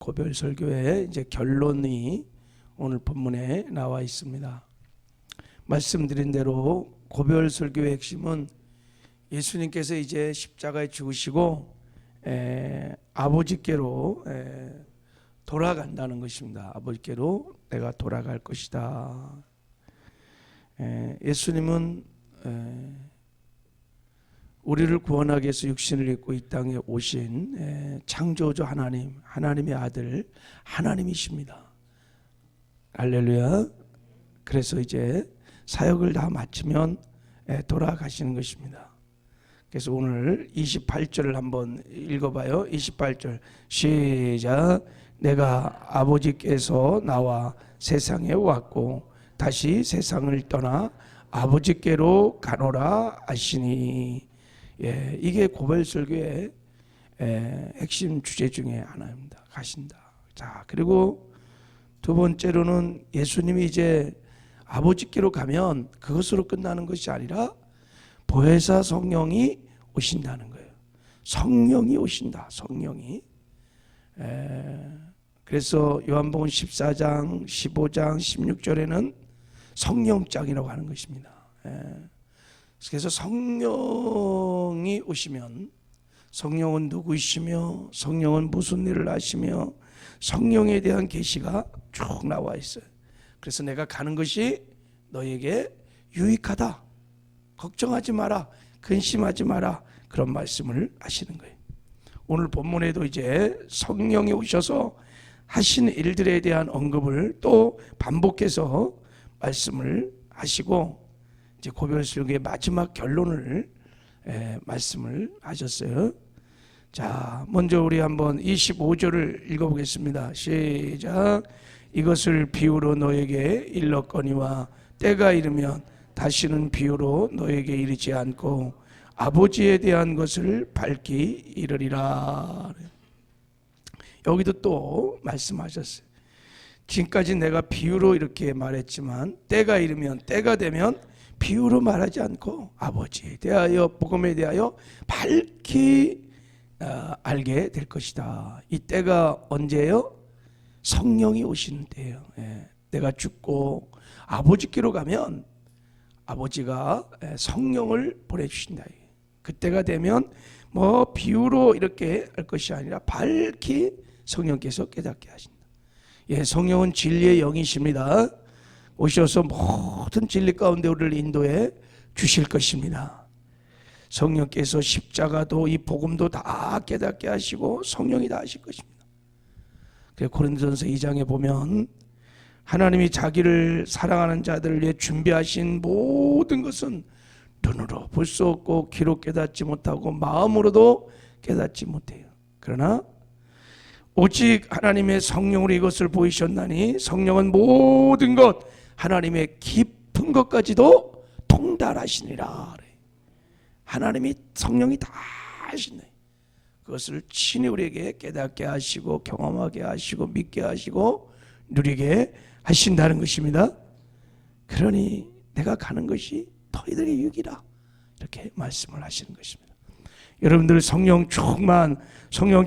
고별설교의 이제 결론이 오늘 본문에 나와 있습니다. 말씀드린 대로 고별설교의 핵심은 예수님께서 이제 십자가에 죽으시고 아버지께로 돌아간다는 것입니다. 아버지께로 내가 돌아갈 것이다. 예수님은 우리를 구원하기 위해서 육신을 입고 이 땅에 오신 창조주 하나님, 하나님의 아들, 하나님이십니다. 할렐루야. 그래서 이제 사역을 다 마치면 돌아가시는 것입니다. 그래서 오늘 28절을 한번 읽어봐요. 28절 시작. 내가 아버지께서 나와 세상에 왔고 다시 세상을 떠나 아버지께로 가노라 하시니. 이게 고별설교의 핵심 주제 중에 하나입니다. 가신다. 자, 그리고 두 번째로는 예수님이 이제 아버지께로 가면 그것으로 끝나는 것이 아니라 보혜사 성령이 오신다는 거예요. 성령이 오신다. 성령이. 그래서 요한복음 14장, 15장, 16절에는 성령장이라고 하는 것입니다. 그래서 성령이 오시면 성령은 누구이시며 성령은 무슨 일을 하시며 성령에 대한 계시가 쭉 나와 있어요. 그래서 내가 가는 것이 너에게 유익하다. 걱정하지 마라. 근심하지 마라. 그런 말씀을 하시는 거예요. 오늘 본문에도 이제 성령이 오셔서 하신 일들에 대한 언급을 또 반복해서 말씀을 하시고 이제 고별설교의 마지막 결론을 말씀을 하셨어요. 자, 먼저 우리 한번 25절을 읽어보겠습니다. 시작. 이것을 비유로 너에게 일렀거니와 때가 이르면 다시는 비유로 너에게 이르지 않고 아버지에 대한 것을 밝히 이르리라. 여기도 또 말씀하셨어요. 지금까지 내가 비유로 이렇게 말했지만 때가 이르면, 때가 되면 비유로 말하지 않고 아버지에 대하여, 복음에 대하여 밝히 알게 될 것이다. 이 때가 언제예요? 성령이 오시는 때예요. 내가 죽고 아버지께로 가면 아버지가 성령을 보내주신다. 그때가 되면 뭐 비유로 이렇게 할 것이 아니라 밝히 성령께서 깨닫게 하신다. 성령은 진리의 영이십니다. 오셔서 모든 진리 가운데 우리를 인도해 주실 것입니다. 성령께서 십자가도 이 복음도 다 깨닫게 하시고 성령이 다 하실 것입니다. 고린도전서 2장에 보면 하나님이 자기를 사랑하는 자들을 위해 준비하신 모든 것은 눈으로 볼 수 없고 귀로 깨닫지 못하고 마음으로도 깨닫지 못해요. 그러나 오직 하나님의 성령으로 이것을 보이셨나니 성령은 모든 것 하나님의 깊은 것까지도 통달하시니라. 하나님이 성령이 다 하시네. 그것을 친히 우리에게 깨닫게 하시고 경험하게 하시고 믿게 하시고 누리게 하신다는 것입니다. 그러니 내가 가는 것이 너희들의 유익이라 이렇게 말씀을 하시는 것입니다. 여러분들 성령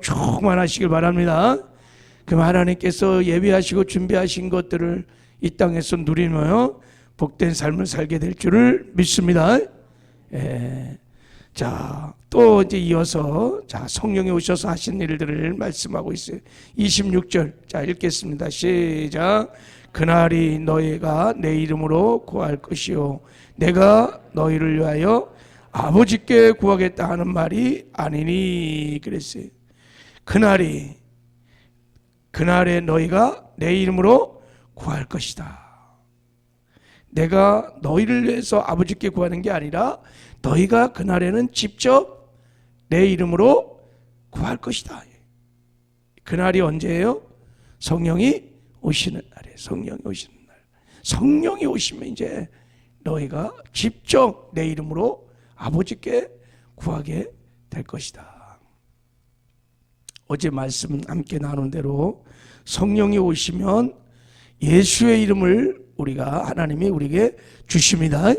충만하시길 바랍니다. 그럼 하나님께서 예비하시고 준비하신 것들을 이 땅에서 누리며 복된 삶을 살게 될 줄을 믿습니다. 자, 또 이제 이어서 성령이 오셔서 하신 일들을 말씀하고 있어요. 26절 자 읽겠습니다. 시작. 그날이 너희가 내 이름으로 구할 것이요 내가 너희를 위하여 아버지께 구하겠다 하는 말이 아니니 그랬어요. 그날에 너희가 내 이름으로 구할 것이다. 내가 너희를 위해서 아버지께 구하는 게 아니라 너희가 그날에는 직접 내 이름으로 구할 것이다. 그날이 언제예요? 성령이 오시는 날이에요. 성령이 오시는 날. 성령이 오시면 이제 너희가 직접 내 이름으로 아버지께 구하게 될 것이다. 어제 말씀 함께 나눈 대로 성령이 오시면 예수의 이름을 하나님이 우리에게 주십니다.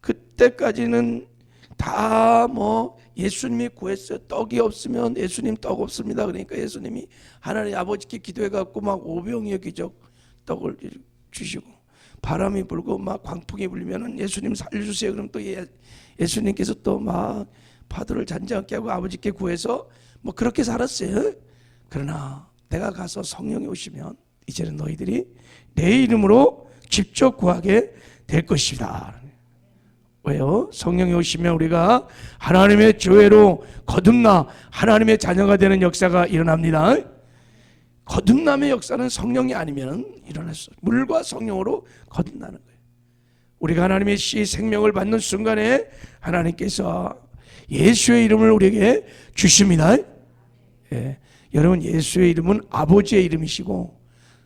그때까지는 다 예수님이 구했어요. 떡이 없으면 예수님 떡 없습니다. 그러니까 예수님이 하나님 아버지께 기도해갖고 막 오병이어 기적 떡을 주시고, 바람이 불고 막 광풍이 불면은 예수님 살려주세요. 그럼 또 예수님께서 또 막 파도를 잔잔하게 하고 아버지께 구해서 뭐 그렇게 살았어요. 그러나 내가 가서 성령이 오시면 이제는 너희들이 내 이름으로 직접 구하게 될 것이다. 왜요? 성령이 오시면 우리가 하나님의 교회로 거듭나 하나님의 자녀가 되는 역사가 일어납니다. 거듭남의 역사는 성령이 아니면 일어날 수 없어요. 물과 성령으로 거듭나는 거예요. 우리가 하나님의 씨 생명을 받는 순간에 하나님께서 예수의 이름을 우리에게 주십니다. 예. 여러분, 예수의 이름은 아버지의 이름이시고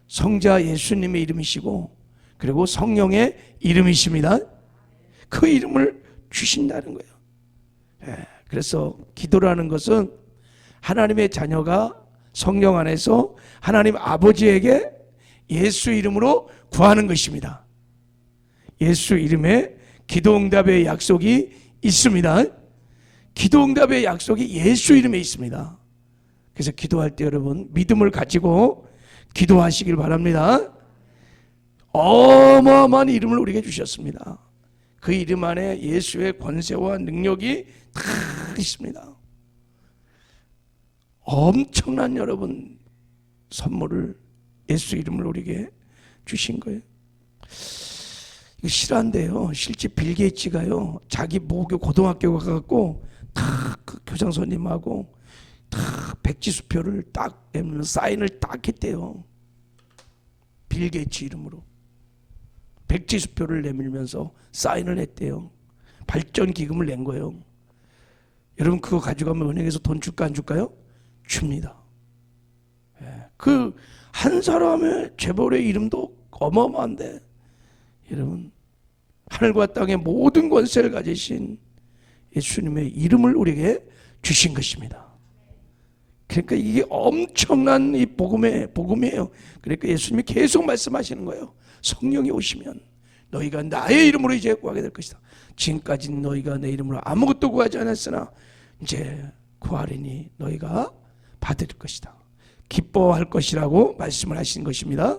성자 예수님의 이름이시고 그리고 성령의 이름이십니다. 그 이름을 주신다는 거예요. 예. 그래서 기도라는 것은 하나님의 자녀가 성령 안에서 하나님 아버지에게 예수 이름으로 구하는 것입니다. 예수 이름에 기도응답의 약속이 있습니다. 기도응답의 약속이 예수 이름에 있습니다. 그래서 기도할 때 여러분 믿음을 가지고 기도하시길 바랍니다. 어마어마한 이름을 우리에게 주셨습니다. 그 이름 안에 예수의 권세와 능력이 다 있습니다. 엄청난 여러분 선물을 예수 이름을 우리에게 주신 거예요. 이거 실화인데요. 실제 빌 게이츠가요, 자기 모교 고등학교 가갖고 다 그 교장선생님하고 다 백지수표를 딱 내면 사인을 딱 했대요. 빌 게이츠 이름으로 백지수표를 내밀면서 사인을 했대요. 발전 기금을 낸 거예요. 여러분 그거 가져가면 은행에서 돈 줄까 안 줄까요? 줍니다. 그 한 사람의 재벌의 이름도 어마어마한데 여러분 하늘과 땅의 모든 권세를 가지신 예수님의 이름을 우리에게 주신 것입니다. 그러니까 이게 엄청난 이 복음이에요. 그러니까 예수님이 계속 말씀하시는 거예요. 성령이 오시면 너희가 나의 이름으로 이제 구하게 될 것이다. 지금까지는 너희가 내 이름으로 아무것도 구하지 않았으나 이제 구하리니 너희가 받을 것이다. 기뻐할 것이라고 말씀을 하신 것입니다.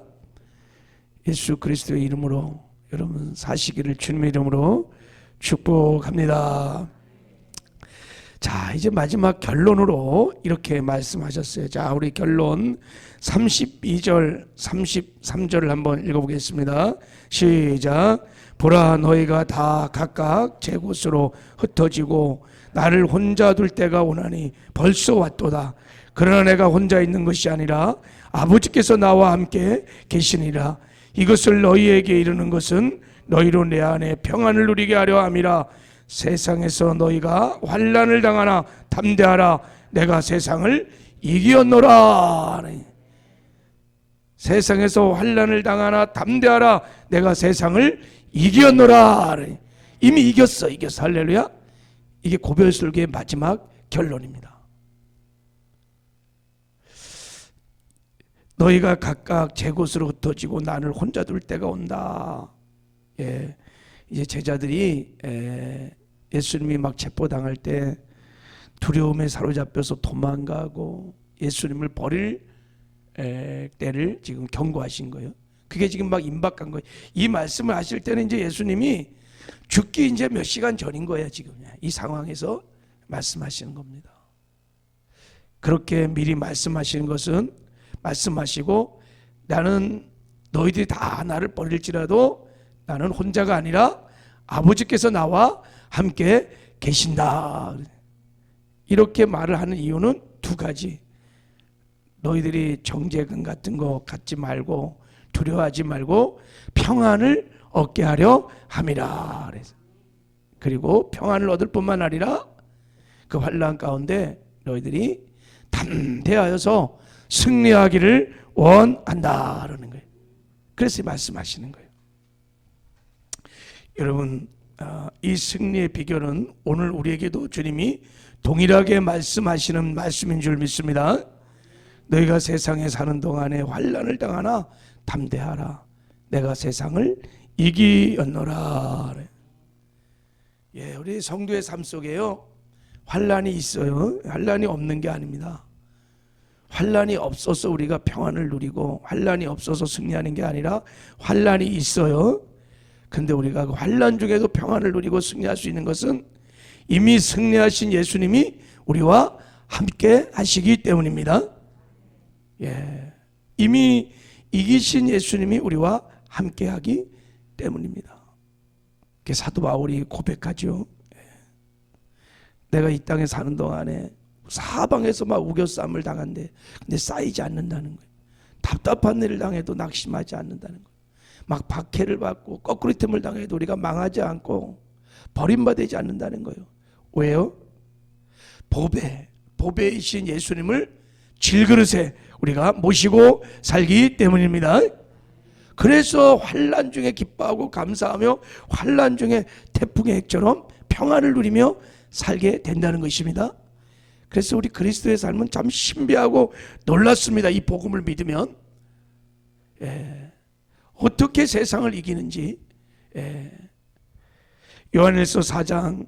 예수 그리스도의 이름으로 여러분 사시기를 주님의 이름으로 축복합니다. 자, 이제 마지막 결론으로 이렇게 말씀하셨어요. 자, 우리 결론 32절 33절을 한번 읽어보겠습니다. 시작. 보라, 너희가 다 각각 제 곳으로 흩어지고 나를 혼자 둘 때가 오나니 벌써 왔도다. 그러나 내가 혼자 있는 것이 아니라 아버지께서 나와 함께 계시니라. 이것을 너희에게 이르는 것은 너희로 내 안에 평안을 누리게 하려 함이라. 세상에서 너희가 환난을 당하나 담대하라. 내가 세상을 이기었노라. 세상에서 환난을 당하나 담대하라. 내가 세상을 이기었노라. 이미 이겼어. 할렐루야. 이게 고별설교의 마지막 결론입니다. 너희가 각각 제 곳으로 흩어지고 나를 혼자 둘 때가 온다. 예, 이제 제자들이 예수님이 막 체포당할 때 두려움에 사로잡혀서 도망가고 예수님을 버릴 때를 지금 경고하신 거예요. 그게 지금 막 임박한 거예요. 이 말씀을 하실 때는 이제 예수님이 죽기 이제 몇 시간 전인 거예요. 지금 이 상황에서 말씀하시는 겁니다. 그렇게 미리 말씀하시는 것은 말씀하시고 나는 너희들이 다 나를 버릴지라도 나는 혼자가 아니라 아버지께서 나와 함께 계신다. 이렇게 말을 하는 이유는 두 가지. 너희들이 정죄금 같은 거 갖지 말고 두려워하지 말고 평안을 얻게 하려 함이라. 그리고 평안을 얻을 뿐만 아니라 그 환난 가운데 너희들이 담대하여서 승리하기를 원한다라는 거예요. 그래서 말씀하시는 거예요. 여러분, 이 승리의 비결은 오늘 우리에게도 주님이 동일하게 말씀하시는 말씀인 줄 믿습니다. 너희가 세상에 사는 동안에 환난을 당하나 담대하라. 내가 세상을 이기었노라. 예, 우리 성도의 삶 속에요, 환난이 있어요. 환난이 없는 게 아닙니다. 환난이 없어서 우리가 평안을 누리고 환난이 없어서 승리하는 게 아니라 환난이 있어요. 근데 우리가 그 환난 중에도 평안을 누리고 승리할 수 있는 것은 이미 승리하신 예수님이 우리와 함께 하시기 때문입니다. 예, 이미 이기신 예수님이 우리와 함께 하기 때문입니다. 사도 바울이 고백하죠. 내가 이 땅에 사는 동안에 사방에서 막 우겨쌈을 당한데 근데 쌓이지 않는다는 거예요. 답답한 일을 당해도 낙심하지 않는다는 거예요. 막 박해를 받고 거꾸리됨을 당해도 우리가 망하지 않고 버림받지 않는다는 거예요. 왜요? 보배이신 예수님을 질그릇에 우리가 모시고 살기 때문입니다. 그래서 환난 중에 기뻐하고 감사하며 환난 중에 태풍의 핵처럼 평안을 누리며 살게 된다는 것입니다. 그래서 우리 그리스도의 삶은 참 신비하고 놀랍습니다. 이 복음을 믿으면 어떻게 세상을 이기는지. 요한일서 4장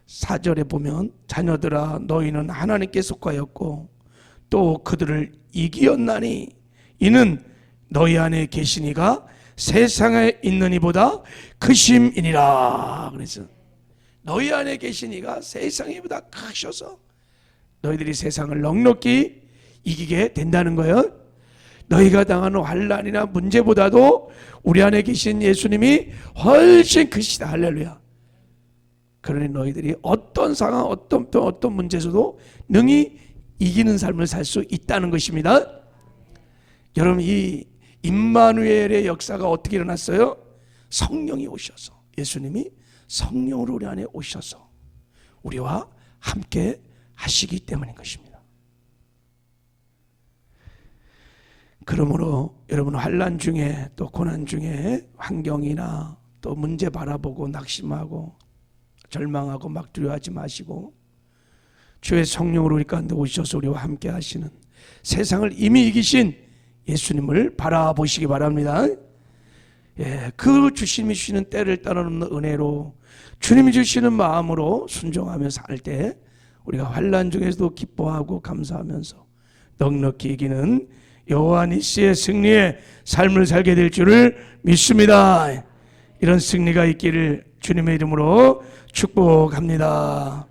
4절에 보면 자녀들아 너희는 하나님께 속하였고 또 그들을 이기었나니 이는 너희 안에 계신 이가 세상에 있는 이보다 크심이니라. 그래서 너희 안에 계신 이가 세상이보다 크셔서 너희들이 세상을 넉넉히 이기게 된다는 거예요. 너희가 당하는 환난이나 문제보다도 우리 안에 계신 예수님이 훨씬 크시다. 할렐루야. 그러니 너희들이 어떤 상황, 어떤 병, 어떤 문제에서도 능히 이기는 삶을 살 수 있다는 것입니다. 여러분, 이 임마누엘의 역사가 어떻게 일어났어요? 성령이 오셔서, 예수님이 성령으로 우리 안에 오셔서 우리와 함께 하시기 때문인 것입니다. 그러므로 여러분, 환난 중에 또 고난 중에 환경이나 또 문제 바라보고 낙심하고 절망하고 막 두려워하지 마시고 주의 성령으로 우리 가운데 오셔서 우리와 함께 하시는 세상을 이미 이기신 예수님을 바라보시기 바랍니다. 그 주님이 주시는 때를 따라놓는 은혜로 주님이 주시는 마음으로 순종하며 살 때 우리가 환난 중에서도 기뻐하고 감사하면서 넉넉히 이기는 여호와 니시의 승리의 삶을 살게 될 줄을 믿습니다. 이런 승리가 있기를 주님의 이름으로 축복합니다.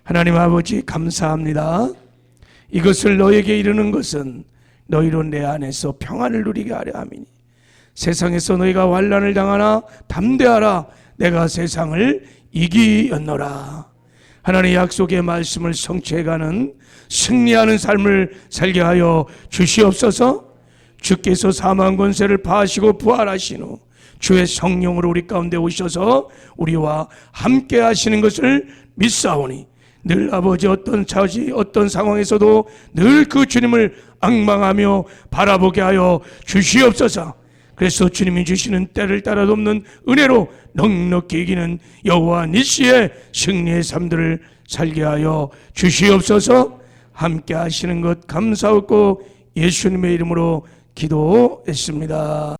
하나님 아버지 감사합니다. 이것을 너에게 이르는 것은 너희로 내 안에서 평안을 누리게 하려 함이니 세상에서 너희가 환난을 당하나 담대하라. 내가 세상을 이기었노라. 하나님의 약속의 말씀을 성취해가는 승리하는 삶을 살게 하여 주시옵소서. 주께서 사망 권세를 파하시고 부활하신 후 주의 성령으로 우리 가운데 오셔서 우리와 함께 하시는 것을 믿사오니 늘 아버지 어떤 처지 어떤 상황에서도 늘 그 주님을 앙망하며 바라보게 하여 주시옵소서. 그래서 주님이 주시는 때를 따라 돕는 은혜로 넉넉히 이기는 여호와 니시의 승리의 삶들을 살게 하여 주시옵소서. 함께 하시는 것 감사하고 예수님의 이름으로 기도했습니다.